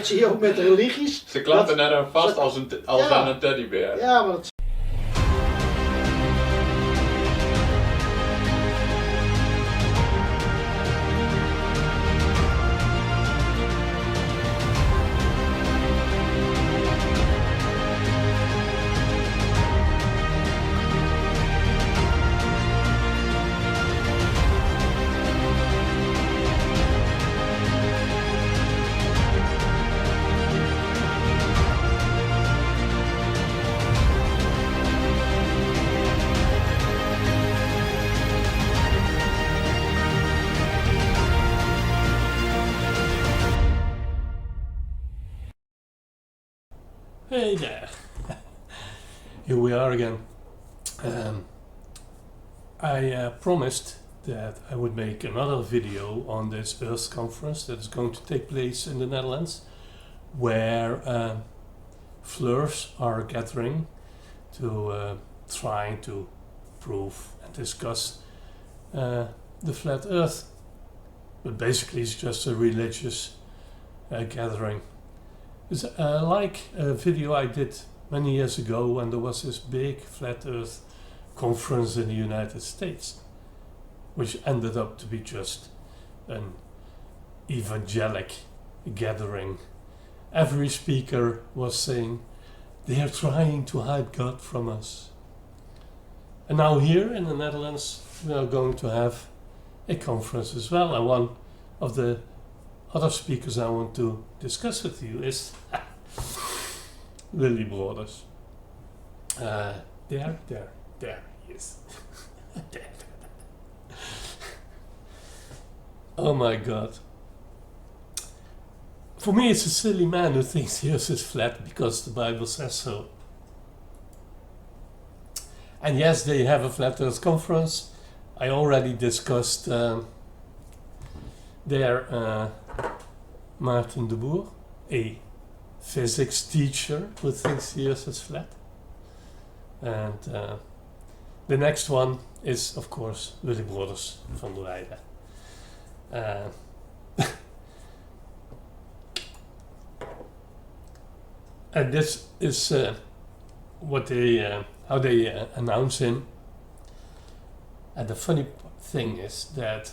dat zie je ook met religies. Ze klampen naar hem vast als aan een teddybeer. Ja, maar dat... Hey there, here we are again. I promised that I would make another video on this EARTH conference that is going to take place in the Netherlands, where fleurs are gathering to try to prove and discuss the flat earth. But basically it's just a religious gathering. It's like a video I did many years ago when there was this big flat earth conference in the United States, which ended up to be just an evangelic gathering. Every speaker was saying, they are trying to hide God from us. And now here in the Netherlands we are going to have a conference as well, and one of the other speakers I want to discuss with you is Willibrordus. There he is. Oh my God. For me it's a silly man who thinks the earth is flat because the Bible says so. And yes, they have a flat earth conference. I already discussed their Maarten de Boer, a physics teacher who thinks the earth is flat. And the next one is, of course, Willibrordus van de Weide. And this is what they, how they announce him. And the funny thing is that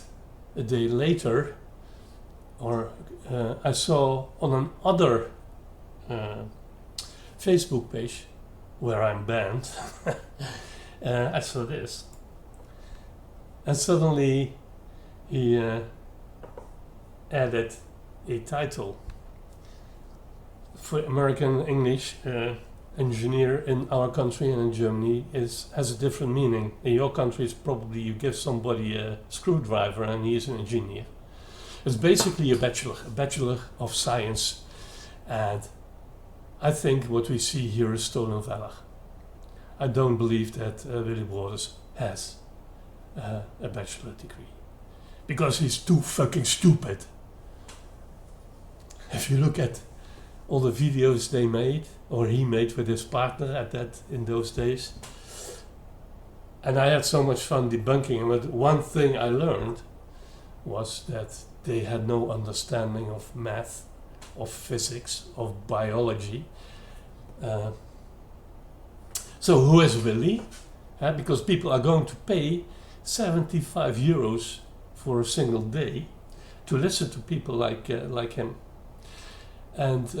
a day later, I saw on another Facebook page where I'm banned, I saw this, and suddenly he added a title for American English. Engineer in our country and in Germany has a different meaning. In your country it's probably you give somebody a screwdriver and he is an engineer. It's basically a bachelor of science, and I think what we see here is stolen valor. I don't believe that Willibrordus has a bachelor degree, because he's too fucking stupid. If you look at all the videos they made, or he made with his partner in those days, and I had so much fun debunking him, but one thing I learned was that they had no understanding of math, of physics, of biology. So who is Willie? Because people are going to pay 75 euros for a single day to listen to people like him. And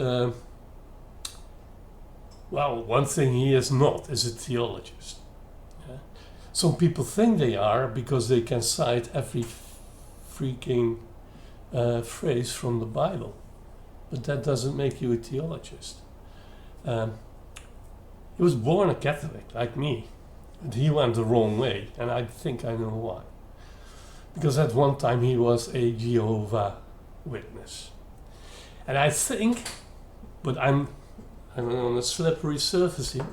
well, one thing he is not is a theologist. Some people think they are because they can cite every freaking phrase from the Bible, but that doesn't make you a theologist. He was born a Catholic like me, but he went the wrong way, and I think I know why. Because at one time he was a Jehovah's Witness, and I think, but I'm on a slippery surface here,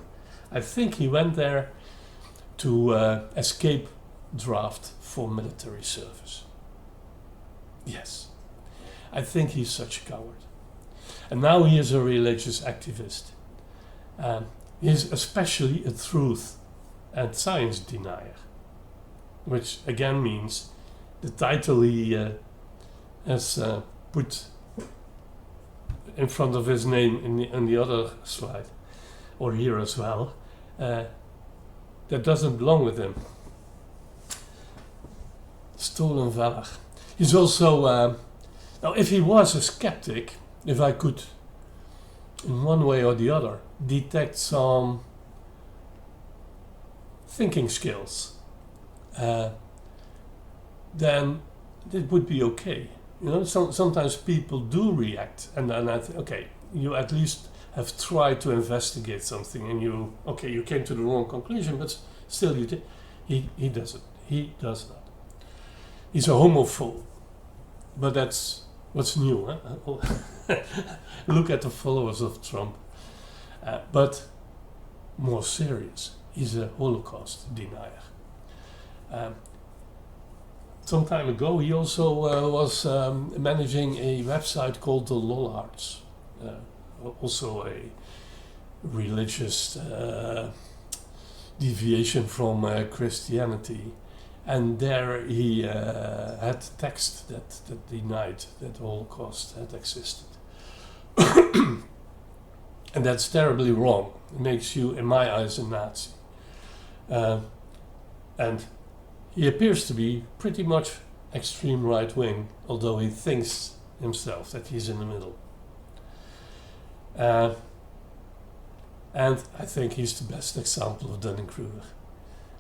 I think he went there to escape draft for military service. Yes, I think he's such a coward. And now he is a religious activist. He is especially a truth and science denier, which again means the title he has put in front of his name in the other slide, or here as well, that doesn't belong with him. Stolen valor. He's also, now if he was a skeptic, if I could, in one way or the other, detect some thinking skills, then it would be okay. You know, sometimes people do react, and then I think, okay, you at least have tried to investigate something, and you came to the wrong conclusion, but still you did. He doesn't. He does not. He's a homophobe, but that's what's new. Huh? Look at the followers of Trump. But more serious, he's a Holocaust denier. Some time ago, he also was managing a website called the Lollards, also a religious deviation from Christianity. And there he had text that denied that the Holocaust had existed. And that's terribly wrong. It makes you, in my eyes, a Nazi. And he appears to be pretty much extreme right-wing, although he thinks himself that he's in the middle. And I think he's the best example of Dunning-Kruger.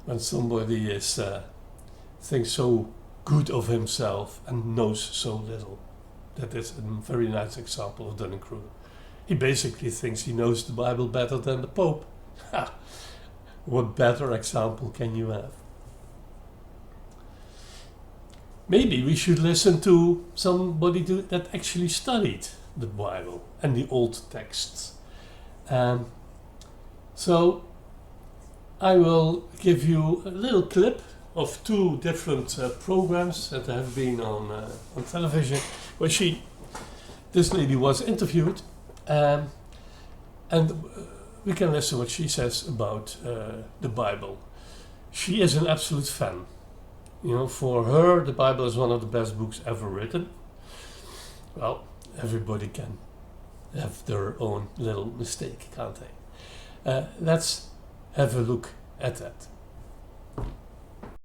When somebody is thinks so good of himself and knows so little. That is a very nice example of Dunning-Kruger. He basically thinks he knows the Bible better than the Pope. Ha! What better example can you have? Maybe we should listen to somebody that actually studied the Bible and the old texts. So I will give you a little clip of two different programs that have been on television, where this lady was interviewed, and we can listen what she says about the Bible. She is an absolute fan. You know, for her, the Bible is one of the best books ever written. Well, everybody can have their own little mistake, can't they? Let's have a look at that.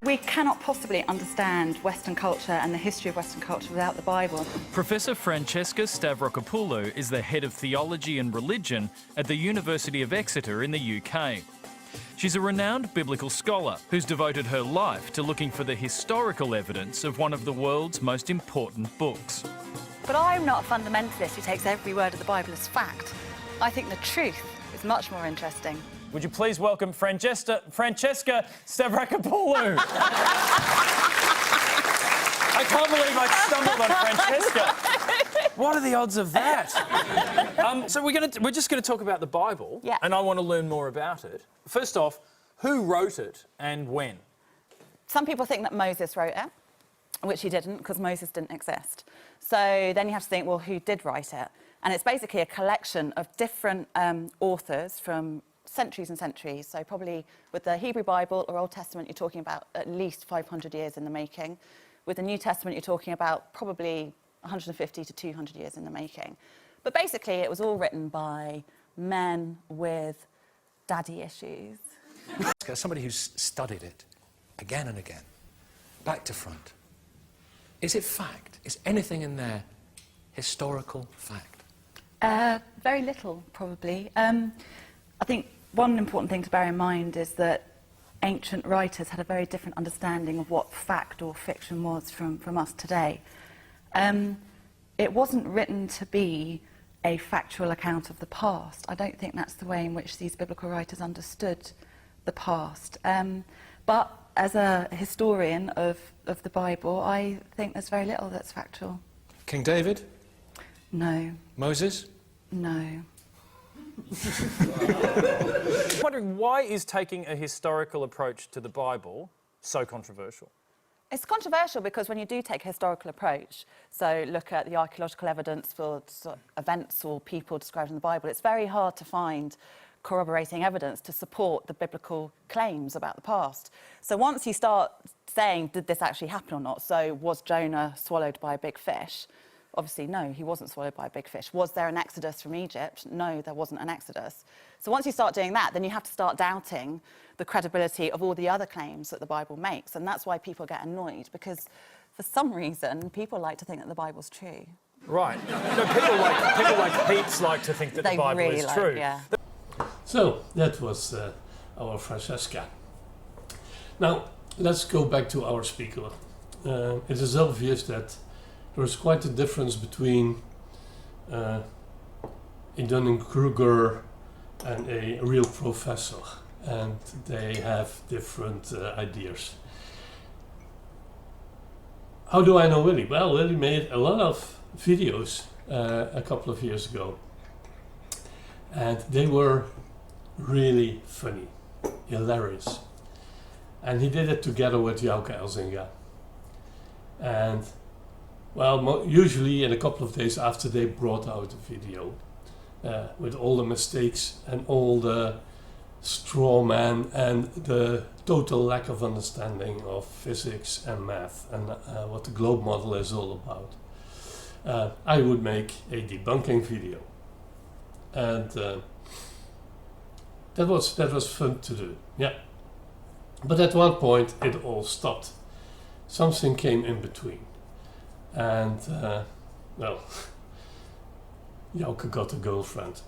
We cannot possibly understand Western culture and the history of Western culture without the Bible. Professor Francesca Stavrakopoulou is the head of theology and religion at the University of Exeter in the UK. She's a renowned biblical scholar who's devoted her life to looking for the historical evidence of one of the world's most important books. But I'm not a fundamentalist who takes every word of the Bible as fact. I think the truth is much more interesting. Would you please welcome Francesca Stavrakopoulou? I can't believe I stumbled on Francesca. What are the odds of that? So we're just going to talk about the Bible, yeah. And I want to learn more about it. First off, who wrote it and when? Some people think that Moses wrote it, which he didn't, because Moses didn't exist. So then you have to think, well, who did write it? And it's basically a collection of different authors from centuries and centuries. So probably with the Hebrew Bible or Old Testament, you're talking about at least 500 years in the making. With the New Testament, you're talking about probably 150 to 200 years in the making. But basically, it was all written by men with daddy issues. As somebody who's studied it again and again, back to front, is it fact? Is anything in there historical fact? Very little, probably. I think one important thing to bear in mind is that ancient writers had a very different understanding of what fact or fiction was from us today. It wasn't written to be a factual account of the past. I don't think that's the way in which these biblical writers understood the past. But as a historian of the Bible, I think there's very little that's factual. King David? No. Moses? No. I'm wondering, why is taking a historical approach to the Bible so controversial? It's controversial because when you do take a historical approach, so look at the archaeological evidence for events or people described in the Bible, it's very hard to find corroborating evidence to support the biblical claims about the past. So once you start saying, did this actually happen or not? So was Jonah swallowed by a big fish? Obviously, no, he wasn't swallowed by a big fish. Was there an exodus from Egypt? No, there wasn't an exodus. So once you start doing that, then you have to start doubting the credibility of all the other claims that the Bible makes. And that's why people get annoyed, because for some reason, people like to think that the Bible's true. Right. No, people like heaps like to think that the Bible really is like, true. Yeah. So that was our Francesca. Now let's go back to our speaker. It is obvious that there is quite a difference between a Dunning-Kruger and a real professor, and they have different ideas. How do I know Willie? Well, Willie made a lot of videos a couple of years ago, and they were really funny, hilarious. And he did it together with 𝙢𝙤𝙢𝙬𝙧. And well, usually in a couple of days after they brought out the video, with all the mistakes and all the straw man and the total lack of understanding of physics and math and what the globe model is all about, I would make a debunking video. And that was fun to do, yeah. But at one point it all stopped. Something came in between. And, well, Jouke got a girlfriend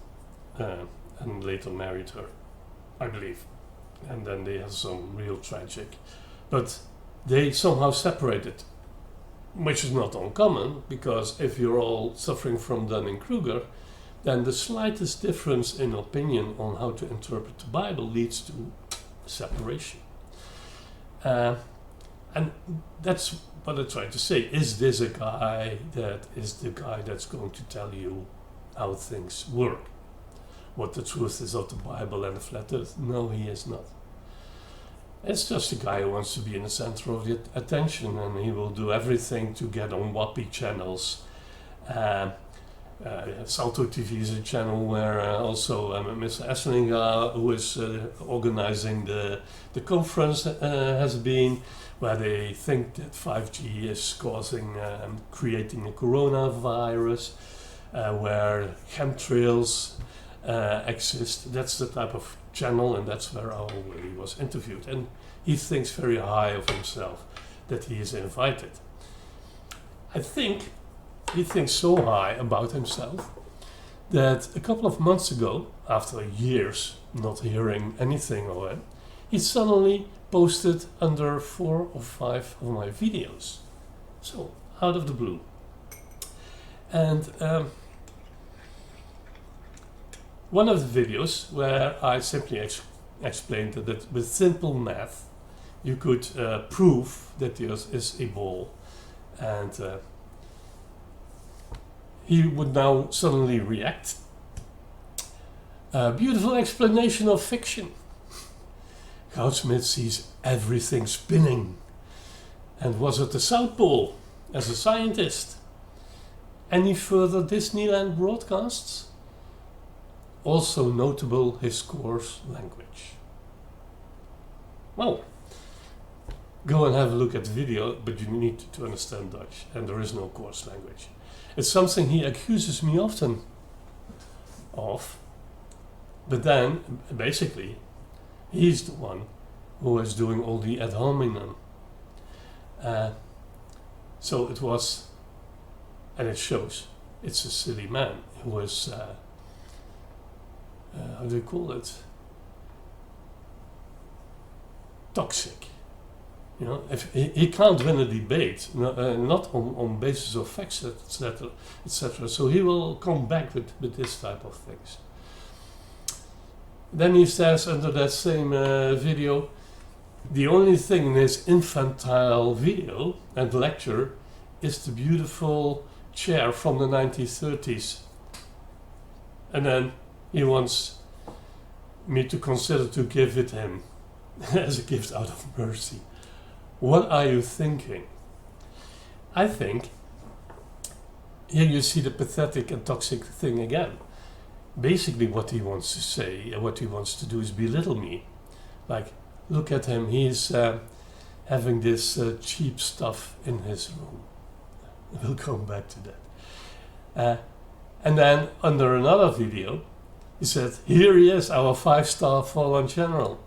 and later married her, I believe. And then they had some real tragic. But they somehow separated, which is not uncommon, because if you're all suffering from Dunning-Kruger, then the slightest difference in opinion on how to interpret the Bible leads to separation. And that's what I tried to say. Is this a guy that is the guy that's going to tell you how things work? What the truth is of the Bible and the flat earth? No, he is not. It's just a guy who wants to be in the center of the attention, and he will do everything to get on wappy channels. Salto TV is a channel where also Mr. Heslinga, who is organizing the conference, has been, where they think that 5G is creating a coronavirus, where chemtrails exist. That's the type of channel, and that's where our Willie was interviewed. And he thinks very high of himself that he is invited. I think he thinks so high about himself that a couple of months ago, after years not hearing anything of it, he suddenly posted under 4 or 5 of my videos. So, out of the blue. And one of the videos where I simply explained that with simple math you could prove that the Earth is a ball, and he would now suddenly react. Beautiful explanation of fiction. Goudsmits sees everything spinning and was at the South Pole as a scientist. Any further Disneyland broadcasts? Also notable his coarse language. Well, go and have a look at the video, but you need to understand Dutch, and there is no coarse language. It's something he accuses me often of, but then basically he's the one who is doing all the ad hominem. So it was, and it shows, it's a silly man who is, how do you call it? Toxic. You know, if he can't win a debate, not on basis of facts, etc., etc. So he will come back with this type of things. Then he says under that same video, the only thing in his infantile video and lecture is the beautiful chair from the 1930s. And then he wants me to consider to give it him as a gift out of mercy. What are you thinking? I think here you see the pathetic and toxic thing again. Basically what he wants to say and what he wants to do is belittle me. Like, look at him, he's having this cheap stuff in his room. We'll come back to that. And then under another video, he said, here he is, our 5-star fallen general,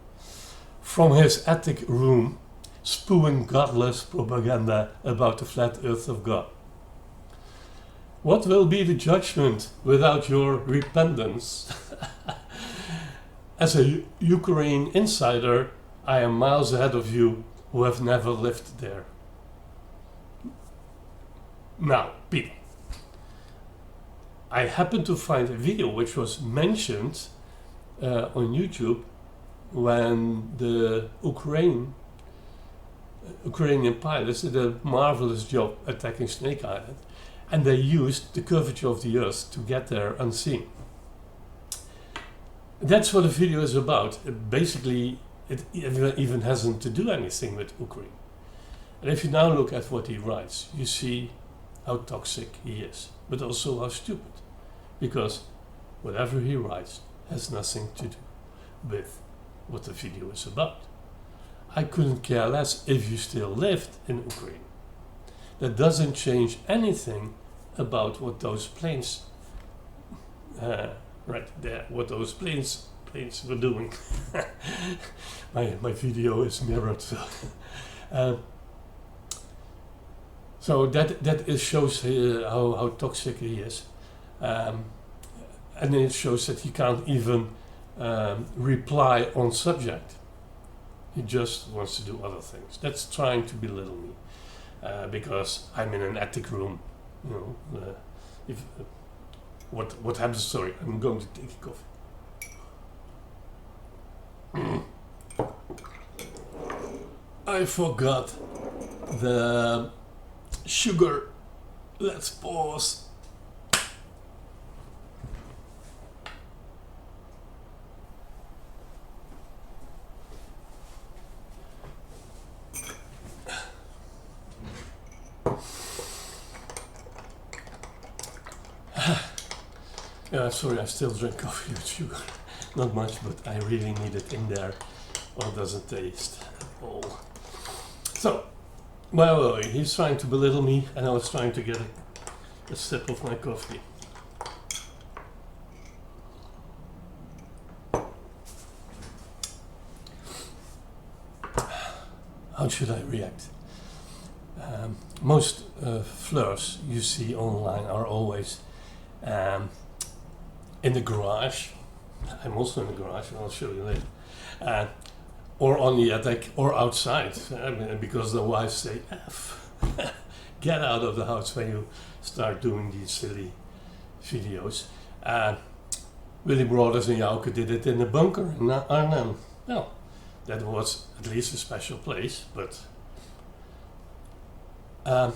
from his attic room, spewing godless propaganda about the flat earth of God. What will be the judgment without your repentance? As a Ukraine insider, I am miles ahead of you who have never lived there. Now, people, I happened to find a video which was mentioned on YouTube when the Ukrainian pilots did a marvelous job attacking Snake Island, and they used the curvature of the earth to get there unseen. That's what the video is about. Basically, it even hasn't to do anything with Ukraine. And if you now look at what he writes, you see how toxic he is, but also how stupid, because whatever he writes has nothing to do with what the video is about. I couldn't care less if you still lived in Ukraine. That doesn't change anything about what those planes, right there, what those planes were doing. my video is mirrored. So that shows how toxic he is, and it shows that he can't even reply on subject. He just wants to do other things. That's trying to belittle me, because I'm in an attic room. You know, what happens? Sorry, I'm going to take a coffee. I forgot the sugar. Let's pause. Yeah, sorry, I still drink coffee with sugar. Not much, but I really need it in there, or it doesn't taste at all. So, well, he's trying to belittle me, and I was trying to get a sip of my coffee. How should I react? Most fleurs you see online are always in the garage. I'm also in the garage, and I'll show you later. Or on the attic, or outside, because the wives say, F, get out of the house when you start doing these silly videos. Willibrordus and 𝙢𝙤𝙤𝙬 did it in the bunker in Arnhem. Well, that was at least a special place, but a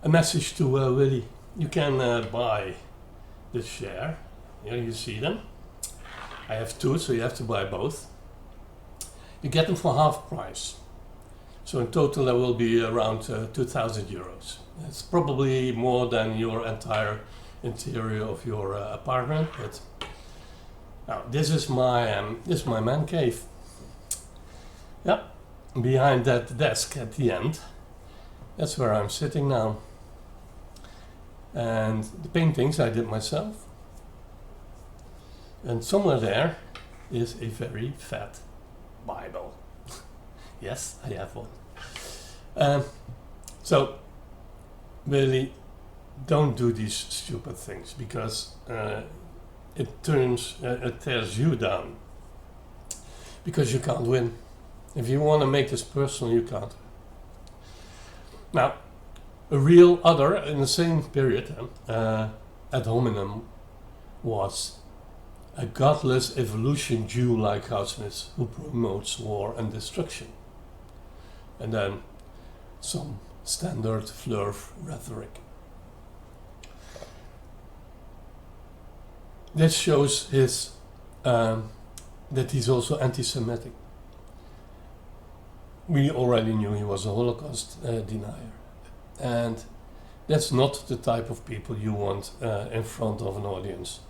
message to Willie. You can buy the share. Here you see them. I have two, so you have to buy both. You get them for half price. So in total there will be around 2,000 euros. It's probably more than your entire interior of your apartment. But now this is my man cave. Yeah, behind that desk at the end. That's where I'm sitting now. And the paintings I did myself. And somewhere there is a very fat Bible. Yes, I have one. So, really, don't do these stupid things, because it tears you down. Because you can't win. If you want to make this personal, you can't. Now, a real other in the same period, ad hominem, was a godless evolution Jew like Goudsmits who promotes war and destruction. And then some standard fleur rhetoric. This shows his that he's also anti-Semitic. We already knew he was a Holocaust denier. And that's not the type of people you want in front of an audience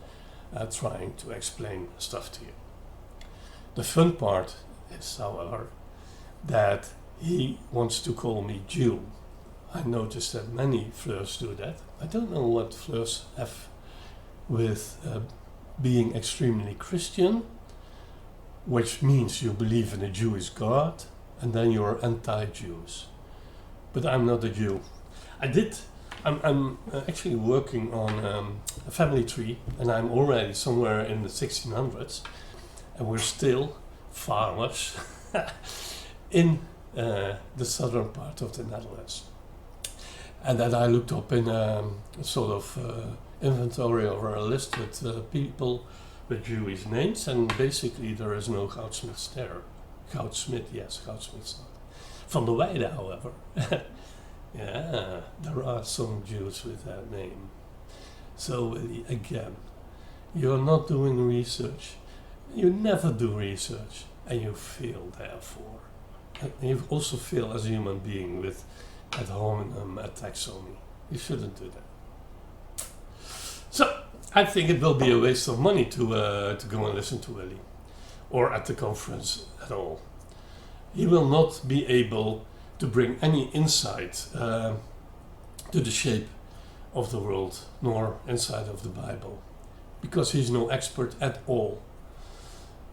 trying to explain stuff to you. The fun part is, however, that he wants to call me Jew. I noticed that many fleurs do that. I don't know what fleurs have with being extremely Christian, which means you believe in a Jewish God, and then you're anti-Jews. But I'm not a Jew. I'm actually working on a family tree, and I'm already somewhere in the 1600s, and we're still farmers in the southern part of the Netherlands. And then I looked up in a sort of inventory or a list with people with Jewish names, and basically there is no Goudsmits there. Goudsmit, yes, Goudsmits not. Van der Weide, however. Yeah, there are some Jews with that name. So again, you're not doing research. You never do research, and you fail therefore. And you also fail as a human being with 𝙤𝙤𝙤𝙬𝙤 taxonomy. You shouldn't do that. So, I think it will be a waste of money to go and listen to Willie, or at the conference at all. He will not be able to bring any insight to the shape of the world, nor insight of the Bible, because he's no expert at all.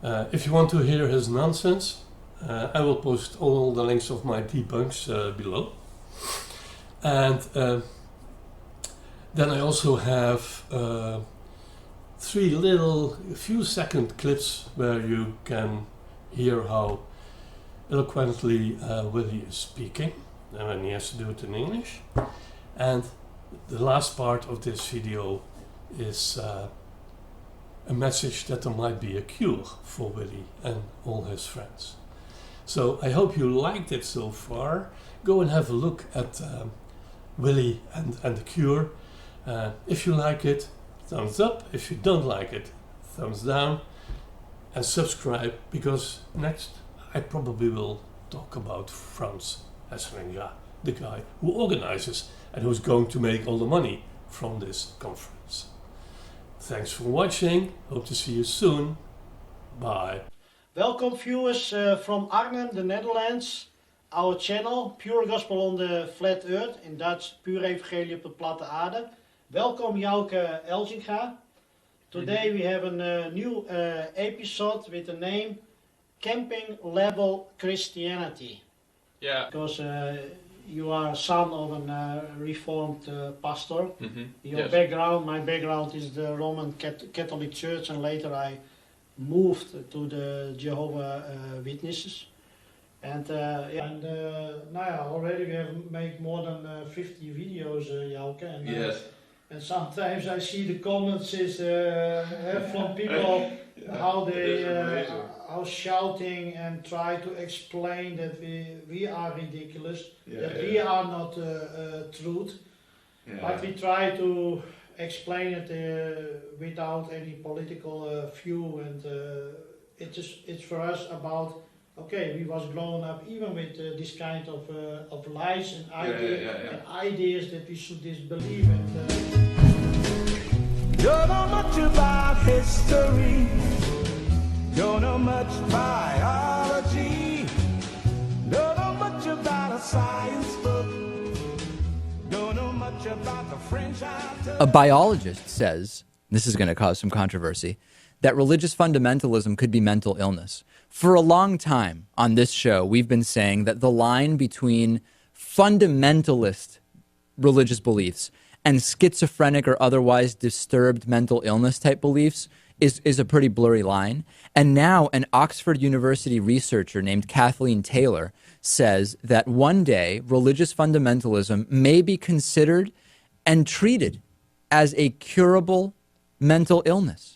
If you want to hear his nonsense, I will post all the links of my debunks below. And then I also have 3 little few-second clips where you can hear how eloquently Willie is speaking, and he has to do it in English. And the last part of this video is a message that there might be a cure for Willie and all his friends. So I hope you liked it so far. Go and have a look at Willie and the cure. If you like it, thumbs up. If you don't like it, thumbs down. And subscribe, because next I probably will talk about Frans, Heslinga, the guy who organizes and who's going to make all the money from this conference. Thanks for watching. Hope to see you soon. Bye. Welcome viewers from Arnhem, the Netherlands. Our channel, Pure Gospel on the Flat Earth, in Dutch, Puur Evangelie op de Platte Aarde. Welcome 𝙘𝙤𝙢𝙢𝙬𝙧. Today we have a new episode with the name Camping Level Christianity. Yeah. Because you are son of a reformed pastor. Your Yes. background, my background is the Roman Catholic Church, and later I moved to the Jehovah Witnesses. And already we have made more than 50 videos, Jouke. And, Yes. and sometimes I see the comments from people how they are shouting and try to explain that we are ridiculous, that we are not truth. But we try to explain it without any political view, and it's for us about, okay, we was grown up even with this kind of lies and ideas that we should disbelieve. Don't know much about history, don't know much biology, don't know much about a science book, don't know much about the French. A biologist says, this is going to cause some controversy, that religious fundamentalism could be mental illness. For a long time on this show, we've been saying that the line between fundamentalist religious beliefs and schizophrenic or otherwise disturbed mental illness type beliefs is a pretty blurry line. And now an Oxford University researcher named Kathleen Taylor says that one day religious fundamentalism may be considered and treated as a curable mental illness.